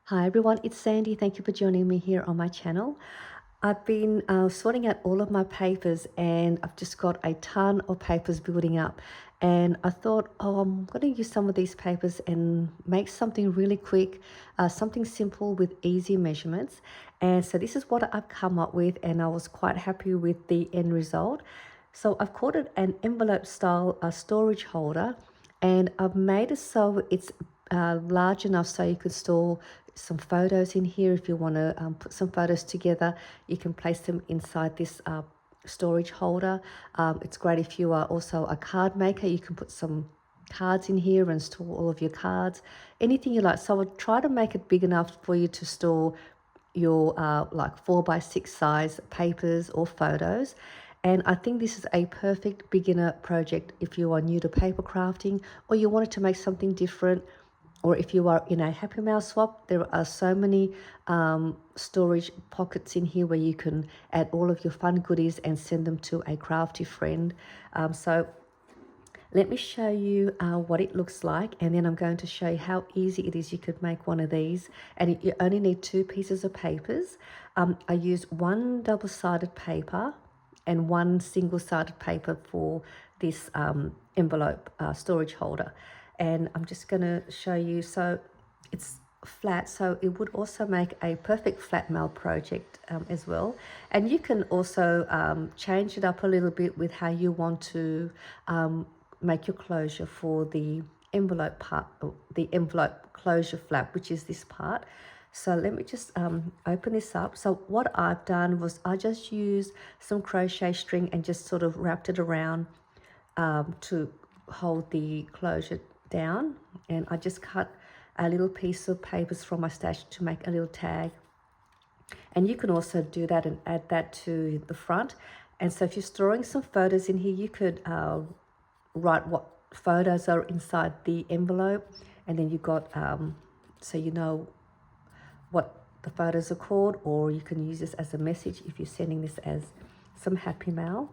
Hi everyone, it's Sandy. Thank you for joining me here on my channel. I've been sorting out all of my papers and I've just got a ton of papers building up. And I thought, oh, I'm going to use some of these papers and make something really quick, something simple with easy measurements. And so this is what I've come up with, and I was quite happy with the end result. So I've called it an envelope style storage holder, and I've made it so it's large enough so you could store some photos in here. If you want to put some photos together, you can place them inside this storage holder. It's great if you are also a card maker. You can put some cards in here and store all of your cards, anything you like. So I'll try to make it big enough for you to store your like 4x6 size papers or photos. And I think this is a perfect beginner project if you are new to paper crafting, or you wanted to make something different, or if you are in a Happy Mail swap. There are so many storage pockets in here where you can add all of your fun goodies and send them to a crafty friend. So let me show you what it looks like, and then I'm going to show you how easy it is. You could make one of these, and you only need 2 pieces of papers. I use one double-sided paper and one single-sided paper for this envelope storage holder. And I'm just going to show you, so it's flat, so it would also make a perfect flat mail project as well. And you can also change it up a little bit with how you want to make your closure for the envelope part, the envelope closure flap, which is this part. So let me just open this up. So what I've done was I just used some crochet string and just sort of wrapped it around to hold the closure down. And I just cut a little piece of papers from my stash to make a little tag. And you can also do that and add that to the front. And so if you're storing some photos in here, you could write what photos are inside the envelope, and then you got so you know what the photos are called, or you can use this as a message if you're sending this as some happy mail.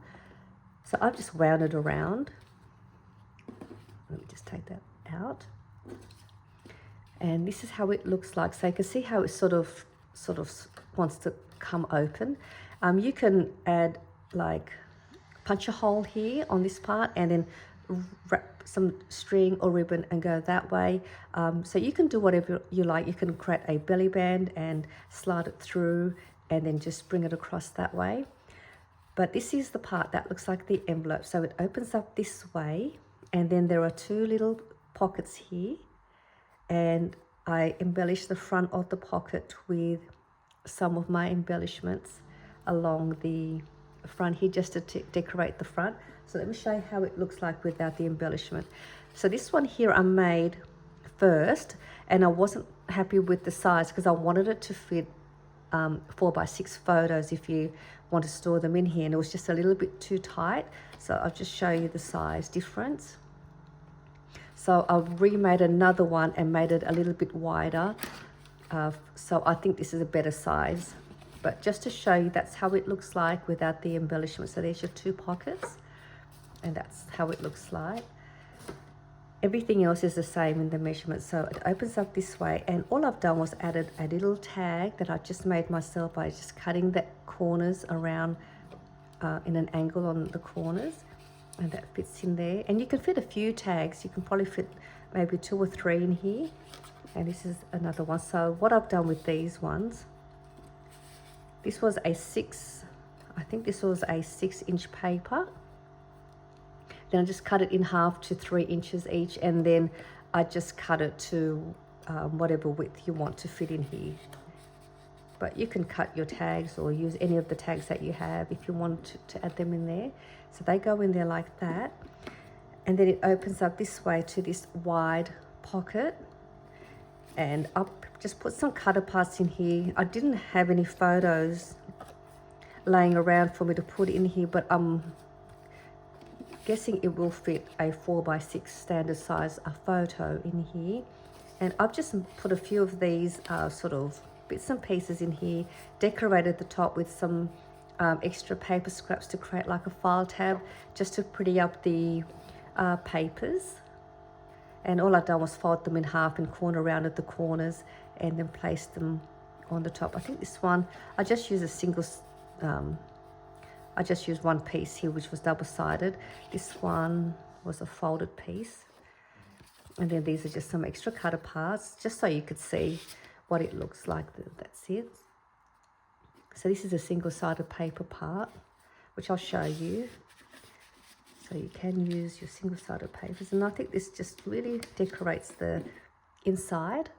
So I've just wound it around. Let me just take that out, and this is how it looks like. So you can see how it sort of wants to come open. You can add, like, punch a hole here on this part and then wrap some string or ribbon and go that way. So you can do whatever you like. You can create a belly band and slide it through and then just bring it across that way. But this is the part that looks like the envelope. So it opens up this way, and then there are 2 little pockets here, and I embellish the front of the pocket with some of my embellishments along the front here, just to decorate the front. So let me show you how it looks like without the embellishment. So this one here I made first, and I wasn't happy with the size because I wanted it to fit 4x6 photos if you want to store them in here, and it was just a little bit too tight. So I'll just show you the size difference. So I've remade another one and made it a little bit wider. So I think this is a better size. But just to show you, that's how it looks like without the embellishment. So there's your 2 pockets, and that's how it looks like. Everything else is the same in the measurement. So it opens up this way, and all I've done was added a little tag that I just made myself by just cutting the corners around in an angle on the corners, and that fits in there. And you can fit a few tags. You can probably fit maybe 2 or 3 in here. And this is another one. So what I've done with these ones, this was a 6, I think this was a 6-inch paper. Then I just cut it in half to 3 inches each, and then I just cut it to whatever width you want to fit in here. But you can cut your tags or use any of the tags that you have if you want to add them in there. So they go in there like that. And then it opens up this way to this wide pocket. And I'll just put some cutter parts in here. I didn't have any photos laying around for me to put in here, but I'm guessing it will fit a 4x6 standard size photo in here. And I've just put a few of these sort of bits and pieces in here, decorated the top with some extra paper scraps to create like a file tab, just to pretty up the papers. And all I've done was fold them in half and corner rounded the corners and then place them on the top. I think this one, I just use a single, I just used one piece here, which was double-sided. This one was a folded piece. And then these are just some extra cutter parts, just so you could see what it looks like. That's it. So this is a single-sided paper part, which I'll show you. So you can use your single-sided papers. And I think this just really decorates the inside.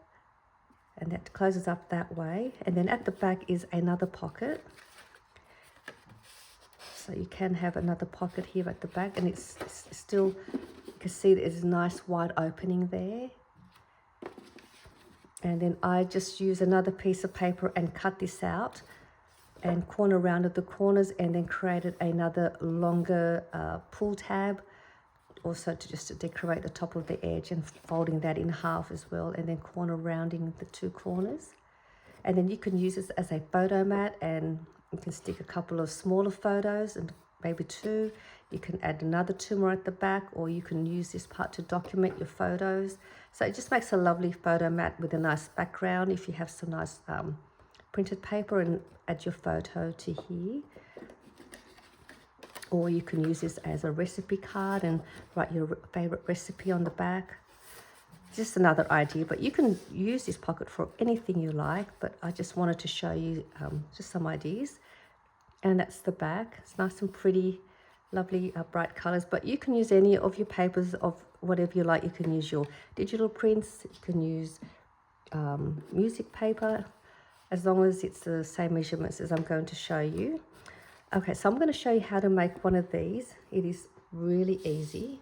And that closes up that way. And then at the back is another pocket. So you can have another pocket here at the back. And it's still, you can see there's a nice wide opening there. And then I just use another piece of paper and cut this out and corner rounded the corners, and then created another longer pull tab, also to decorate the top of the edge, and folding that in half as well, and then corner rounding the two corners. And then you can use this as a photo mat, and you can stick a couple of smaller photos, and maybe two. You can add another two more at the back, or you can use this part to document your photos. So it just makes a lovely photo mat with a nice background if you have some nice printed paper, and add your photo to here. Or you can use this as a recipe card and write your favorite recipe on the back. Just another idea, but you can use this pocket for anything you like, but I just wanted to show you just some ideas. And that's the back. It's nice and pretty, lovely bright colors, but you can use any of your papers of whatever you like. You can use your digital prints, you can use music paper, as long as it's the same measurements as I'm going to show you. Okay, so I'm going to show you how to make one of these. It is really easy,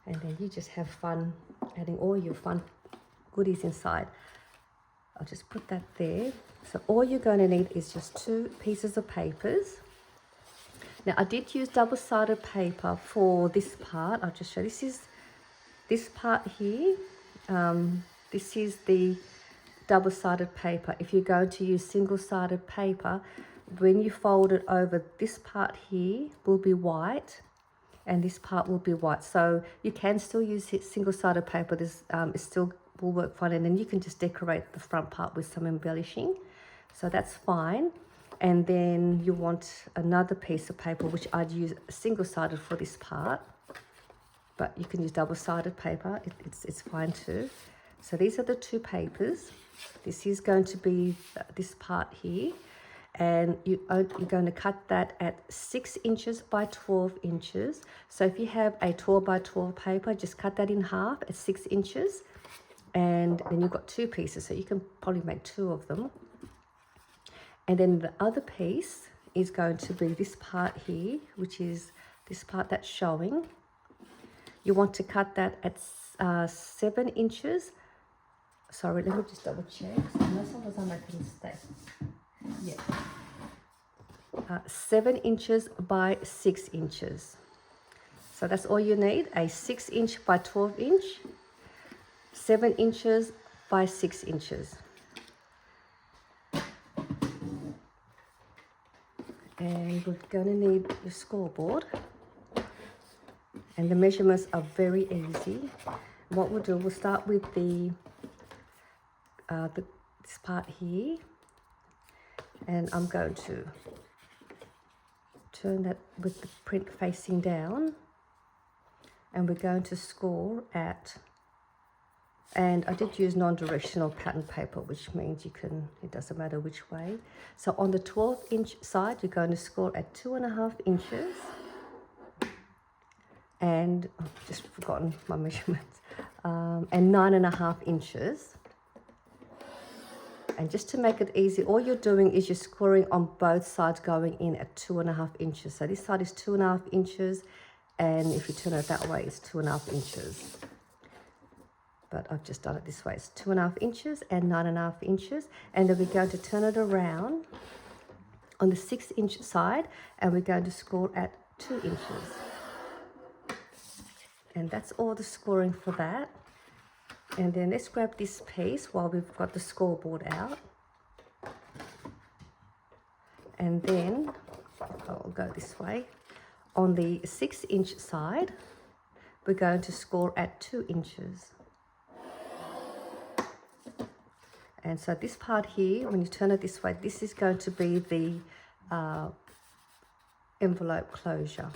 and then you just have fun adding all your fun goodies inside. I'll just put that there. So all you're going to need is just two pieces of papers. Now I did use double-sided paper for this part. I'll just show you. This is this part here. This is the double-sided paper. If you're going to use single-sided paper, when you fold it over, this part here will be white and this part will be white. So you can still use single-sided paper. This it still will work fine, and then you can just decorate the front part with some embellishing. So that's fine. And then you want another piece of paper, which I'd use single-sided for this part, but you can use double-sided paper. It's fine too. So these are the two papers. This is going to be this part here, and you're going to cut that at 6 inches by 12 inches. So if you have a 12 by 12 paper, just cut that in half at 6 inches, and then you've got two pieces, so you can probably make two of them. And then the other piece is going to be this part here, which is this part that's showing. You want to cut that at 7 inches. Sorry, let me just double check. Sometimes I make a mistake. Yeah. 7 inches by 6 inches. So that's all you need, a 6 inch by 12 inch, 7 inches by 6 inches. And we're going to need your scoreboard. And the measurements are very easy. What we'll do, we'll start with this part here, and I'm going to turn that with the print facing down, and we're going to score at, and I did use non-directional pattern paper, which means it doesn't matter which way. So on the 12-inch side, you're going to score at 2.5 inches, and I've just forgotten my measurements, and 9.5 inches. And just to make it easy, all you're doing is you're scoring on both sides, going in at 2.5 inches. So this side is 2.5 inches, and if you turn it that way, it's 2.5 inches. But I've just done it this way. It's 2.5 inches and 9.5 inches. And then we're going to turn it around on the 6-inch side, and we're going to score at 2 inches. And that's all the scoring for that. And then let's grab this piece while we've got the scoreboard out. And then I'll go this way. On the 6-inch side, we're going to score at 2 inches. And so this part here, when you turn it this way, this is going to be the envelope closure.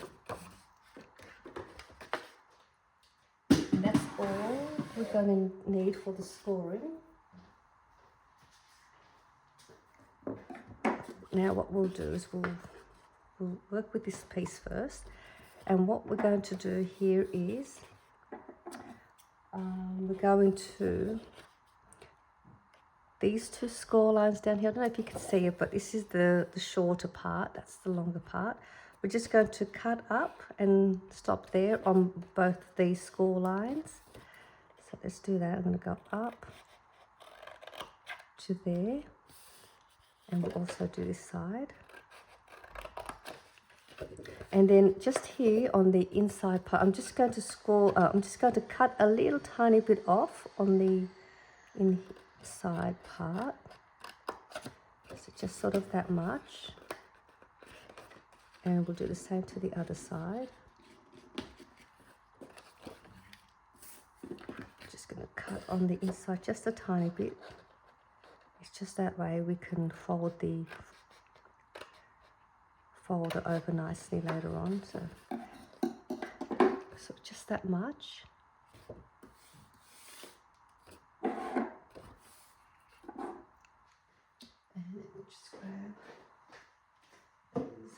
And that's all we're going to need for the scoring. Now what we'll do is we'll work with this piece first. And what we're going to do here is we're going to these two score lines down here. I don't know if you can see it, but this is the shorter part. That's the longer part. We're just going to cut up and stop there on both these score lines. So let's do that. I'm going to go up to there. And we'll also do this side. And then just here on the inside part, I'm just going to I'm just going to cut a little tiny bit off on the inside part. So just sort of that much. And we'll do the same to the other side. Just going to cut on the inside just a tiny bit. It's just that way we can fold it over nicely later on. So just that much. And we'll just grab these.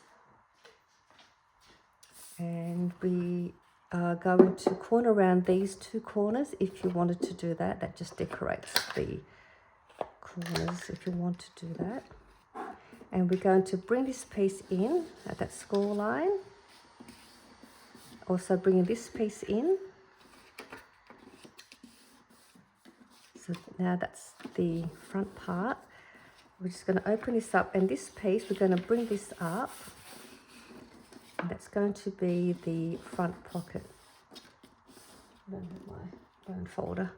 And we are going to corner around these two corners. If you wanted to do that, that just decorates the corners if you want to do that. And we're going to bring this piece in at that score line. Also bringing this piece in. So now that's the front part. We're just going to open this up, and this piece, we're going to bring this up. And that's going to be the front pocket. I don't have my bone folder.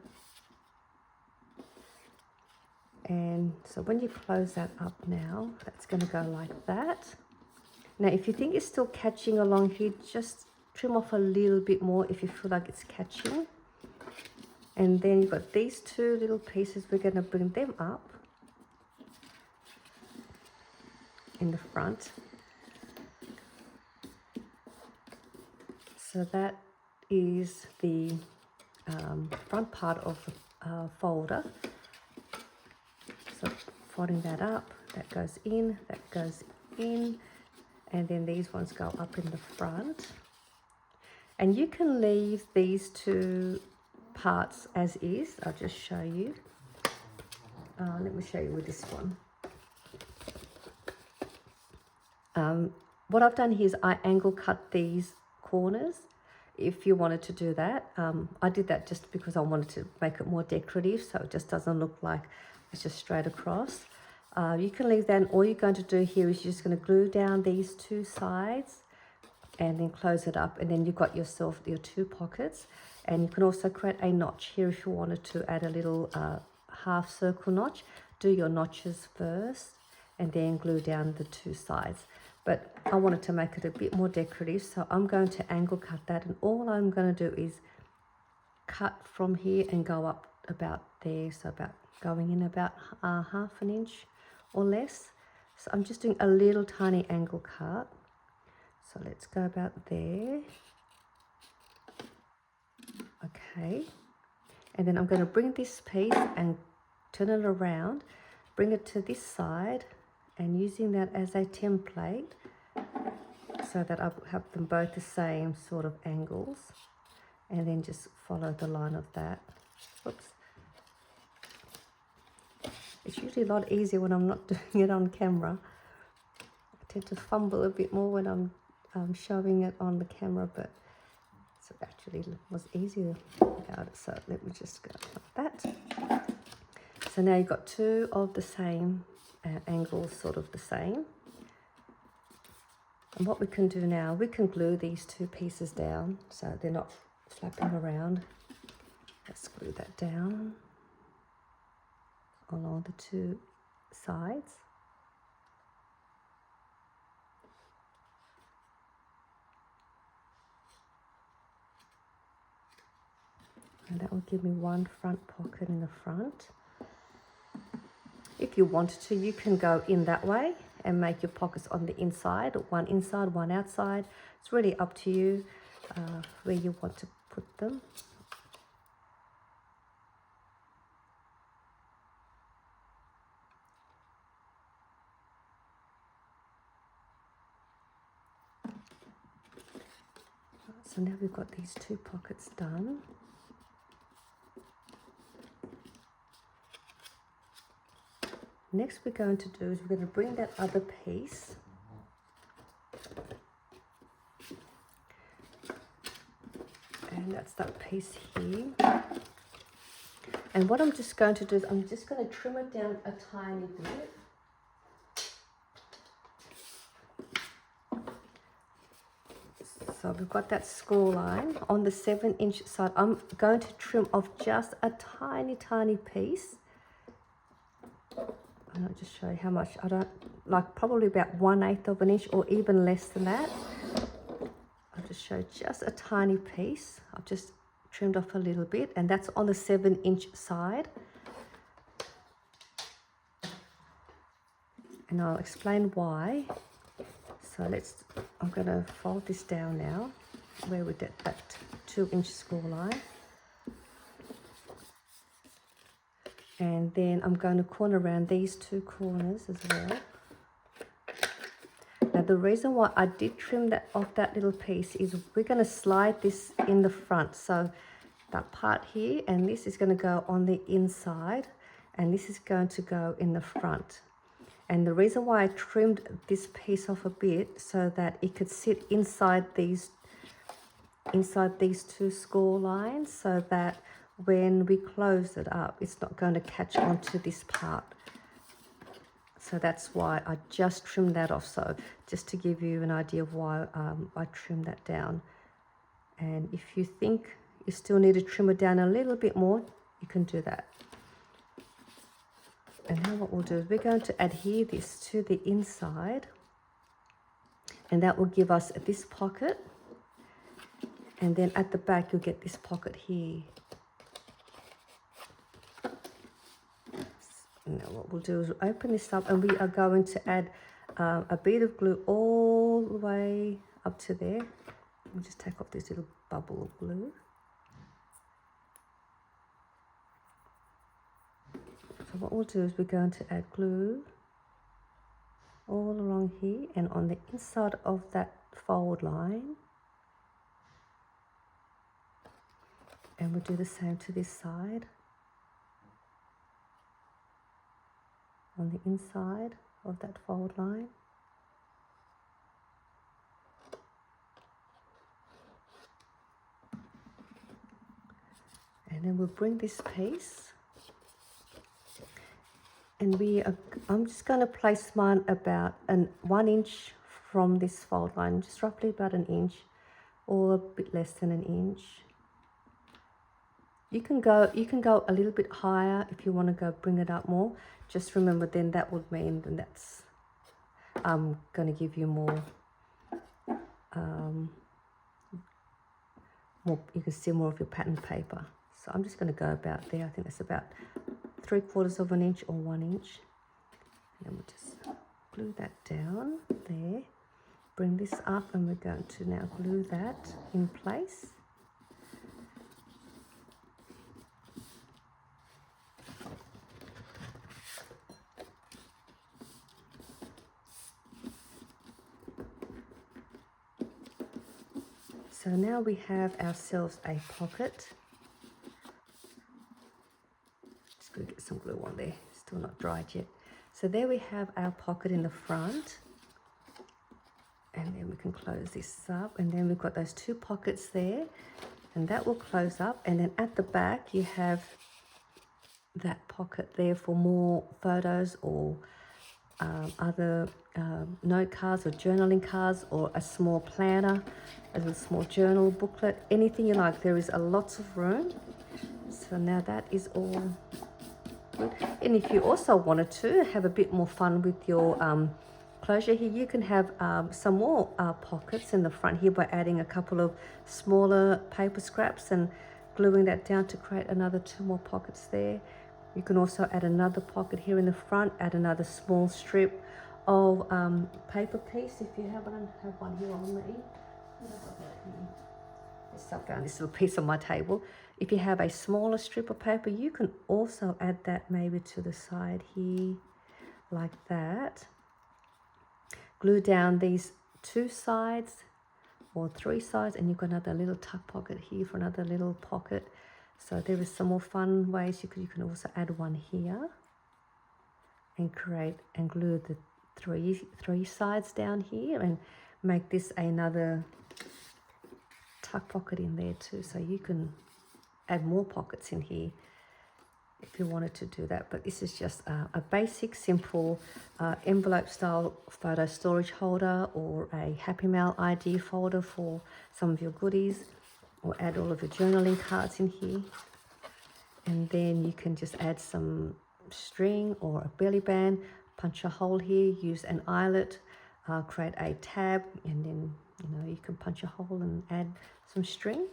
And so when you close that up now, that's going to go like that. Now, if you think it's still catching along here, just trim off a little bit more if you feel like it's catching. And then you've got these two little pieces, we're going to bring them up in the front. So that is the front part of the folder. So folding that up, that goes in, and then these ones go up in the front. And you can leave these two parts as is. I'll just show you. Let me show you with this one. What I've done here is I angle cut these corners. If you wanted to do that, I did that just because I wanted to make it more decorative, so it just doesn't look like it's just straight across. You can leave that, and all you're going to do here is you're just going to glue down these two sides and then close it up, and then you've got yourself your two pockets. And you can also create a notch here if you wanted to add a little half circle notch. Do your notches first and then glue down the two sides. But I wanted to make it a bit more decorative, so I'm going to angle cut that, and all I'm going to do is cut from here and go up about there, so about going in about half an inch or less. So I'm just doing a little tiny angle cut. So let's go about there. Okay, and then I'm going to bring this piece and turn it around, bring it to this side, and using that as a template so that I have them both the same sort of angles, and then just follow the line of that. Oops. It's usually a lot easier when I'm not doing it on camera. I tend to fumble a bit more when I'm showing it on the camera, but it actually was easier without it. So let me just go like that. So now you've got two of the same angles, sort of the same. And what we can do now, we can glue these two pieces down so they're not flapping around. Let's glue that down along the two sides. And that will give me one front pocket in the front. If you wanted to, you can go in that way and make your pockets on the inside, one outside. It's really up to you where you want to put them. So now we've got these two pockets done. Next we're going to do is we're going to bring that other piece and that's that piece here. And what I'm just going to do is I'm just going to trim it down a tiny bit. So we've got that score line on the 7-inch side. I'm going to trim off just a tiny piece. And I'll just show you how much. I don't like, probably about 1/8 of an inch or even less than that. I'll just show just a tiny piece. I've just trimmed off a little bit, and that's on the 7-inch side. And I'll explain why. So I'm going to fold this down now, where we get that 2-inch score line. And then I'm going to corner around these two corners as well. Now the reason why I did trim that off that little piece is we're going to slide this in the front. So that part here, and this is going to go on the inside, and this is going to go in the front. And the reason why I trimmed this piece off a bit so that it could sit inside these two score lines, so that when we close it up, it's not going to catch onto this part. So that's why I just trimmed that off. So just to give you an idea of why I trimmed that down. And if you think you still need to trim it down a little bit more, you can do that. And now what we'll do is we're going to adhere this to the inside, and that will give us this pocket, and then at the back you'll get this pocket here. Now what we'll do is open this up, and we are going to add a bead of glue all the way up to there. We'll just take off this little bubble of glue. So what we'll do is we're going to add glue all along here and on the inside of that fold line. And we'll do the same to this side. On the inside of that fold line. And then we'll bring this piece, and I'm just going to place mine about 1 inch from this fold line, just roughly about 1 inch or a bit less than 1 inch. You can go a little bit higher if you want to go bring it up more. Just remember, then that would mean then that's going to give you more, you can see more of your pattern paper. So I'm just going to go about there. I think that's about 3/4 of an inch or 1 inch. And then we'll just glue that down there. Bring this up, and we're going to now glue that in place. So now we have ourselves a pocket. Just going to get some glue on there, still not dried yet. So there we have our pocket in the front. And then we can close this up, and then we've got those two pockets there, and that will close up. And then at the back you have that pocket there for more photos or other note cards or journaling cards, or a small planner, a small journal booklet, anything you like. There is lots of room. So now that is all good. And if you also wanted to have a bit more fun with your closure here, you can have some more pockets in the front here by adding a couple of smaller paper scraps and gluing that down to create another 2 more pockets there. You can also add another pocket here in the front, add another small strip of paper piece if you have one here on me. I found this little piece on my table. If you have a smaller strip of paper, you can also add that maybe to the side here, like that. Glue down these 2 sides or 3 sides, and you've got another little tuck pocket here for another little pocket. So there is some more fun ways. You can also add one here and create and glue the three sides down here and make this another tuck pocket in there too. So you can add more pockets in here if you wanted to do that. But this is just a basic, simple envelope style photo storage holder, or a Happy Mail ID folder for some of your goodies, or add all of your journaling cards in here. And then you can just add some string or a belly band, punch a hole here, use an eyelet, create a tab, and then you can punch a hole and add some string.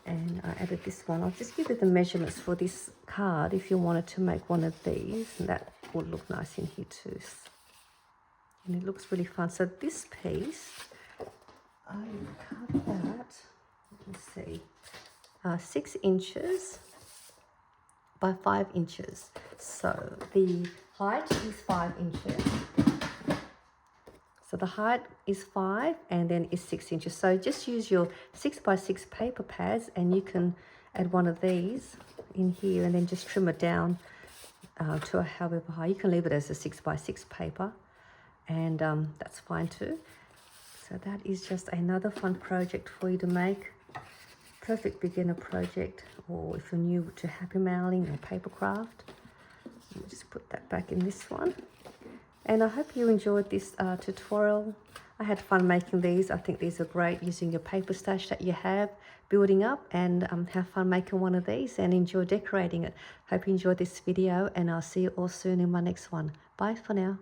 And I added this one. I'll just give you the measurements for this card if you wanted to make one of these, and that would look nice in here too. And it looks really fun. So this piece, I cut that, let's see, 6 inches by 5 inches. So the height is 5 inches. So the height is 5 and then is 6 inches. So just use your 6 by 6 paper pads, and you can add one of these in here and then just trim it down to however high. You can leave it as a 6 by 6 paper, and that's fine too. So that is just another fun project for you to make. Perfect beginner project, or if you're new to happy mailing or paper craft. Let me just put that back in this one. And I hope you enjoyed this tutorial. I had fun making these. I think these are great, using your paper stash that you have building up, and have fun making one of these and enjoy decorating it. Hope you enjoyed this video, and I'll see you all soon in my next one. Bye for now.